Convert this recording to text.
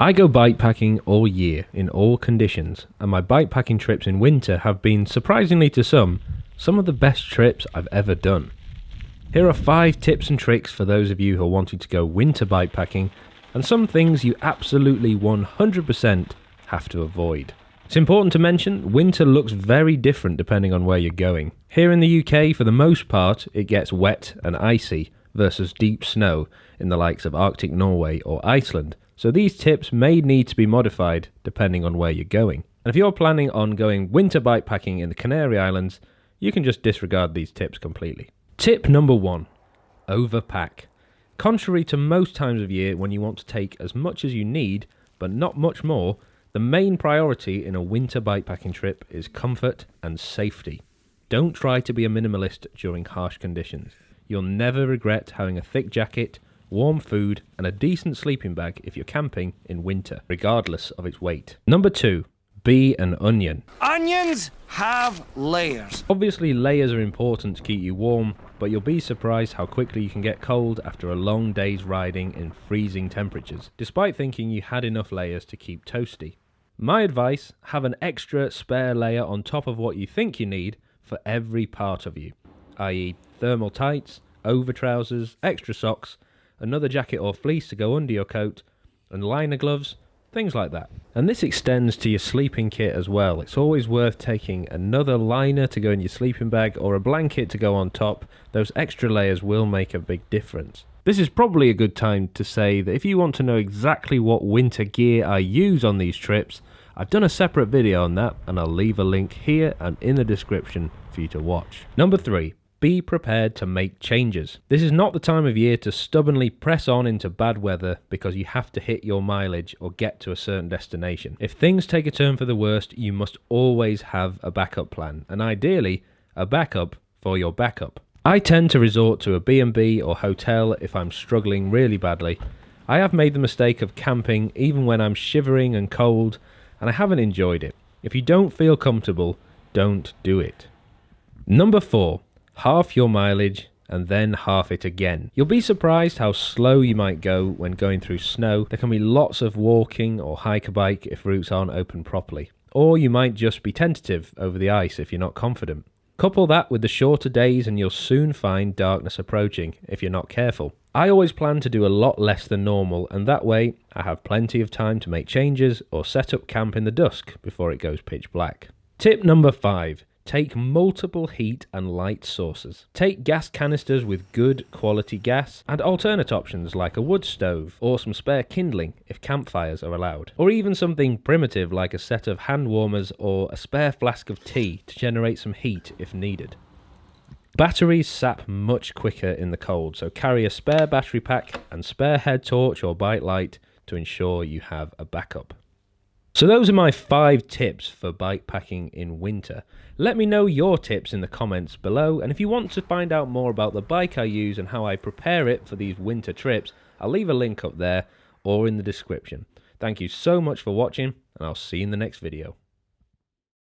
I go bikepacking all year in all conditions, and my bikepacking trips in winter have been, surprisingly to some of the best trips I've ever done. Here are 5 tips and tricks for those of you who are wanting to go winter bikepacking, and some things you absolutely 100% have to avoid. It's important to mention, winter looks very different depending on where you're going. Here in the UK, for the most part, it gets wet and icy versus deep snow in the likes of Arctic Norway or Iceland. So these tips may need to be modified depending on where you're going. And if you're planning on going winter bikepacking in the Canary Islands, you can just disregard these tips completely. Tip number 1, overpack. Contrary to most times of year when you want to take as much as you need, but not much more, the main priority in a winter bikepacking trip is comfort and safety. Don't try to be a minimalist during harsh conditions. You'll never regret having a thick jacket, warm food, and a decent sleeping bag if you're camping in winter, regardless of its weight. Number 2, be an onion. Onions have layers. Obviously, layers are important to keep you warm, but you'll be surprised how quickly you can get cold after a long day's riding in freezing temperatures, despite thinking you had enough layers to keep toasty. My advice, have an extra spare layer on top of what you think you need for every part of you, i.e. thermal tights, over trousers, extra socks, another jacket or fleece to go under your coat, and liner gloves, things like that. And this extends to your sleeping kit as well. It's always worth taking another liner to go in your sleeping bag or a blanket to go on top. Those extra layers will make a big difference. This is probably a good time to say that if you want to know exactly what winter gear I use on these trips, I've done a separate video on that, and I'll leave a link here and in the description for you to watch. Number 3. Be prepared to make changes. This is not the time of year to stubbornly press on into bad weather because you have to hit your mileage or get to a certain destination. If things take a turn for the worst, you must always have a backup plan, and ideally, a backup for your backup. I tend to resort to a B&B or hotel if I'm struggling really badly. I have made the mistake of camping even when I'm shivering and cold, and I haven't enjoyed it. If you don't feel comfortable, don't do it. Number 4. Half your mileage and then half it again. You'll be surprised how slow you might go when going through snow. There can be lots of walking or hike a bike if routes aren't open properly. Or you might just be tentative over the ice if you're not confident. Couple that with the shorter days and you'll soon find darkness approaching if you're not careful. I always plan to do a lot less than normal, and that way I have plenty of time to make changes or set up camp in the dusk before it goes pitch black. Tip number 5. Take multiple heat and light sources. Take gas canisters with good quality gas and alternate options like a wood stove or some spare kindling if campfires are allowed. Or even something primitive like a set of hand warmers or a spare flask of tea to generate some heat if needed. Batteries sap much quicker in the cold, so carry a spare battery pack and spare head torch or bike light to ensure you have a backup. So those are my 5 tips for bikepacking in winter. Let me know your tips in the comments below, and if you want to find out more about the bike I use and how I prepare it for these winter trips, I'll leave a link up there or in the description. Thank you so much for watching, and I'll see you in the next video.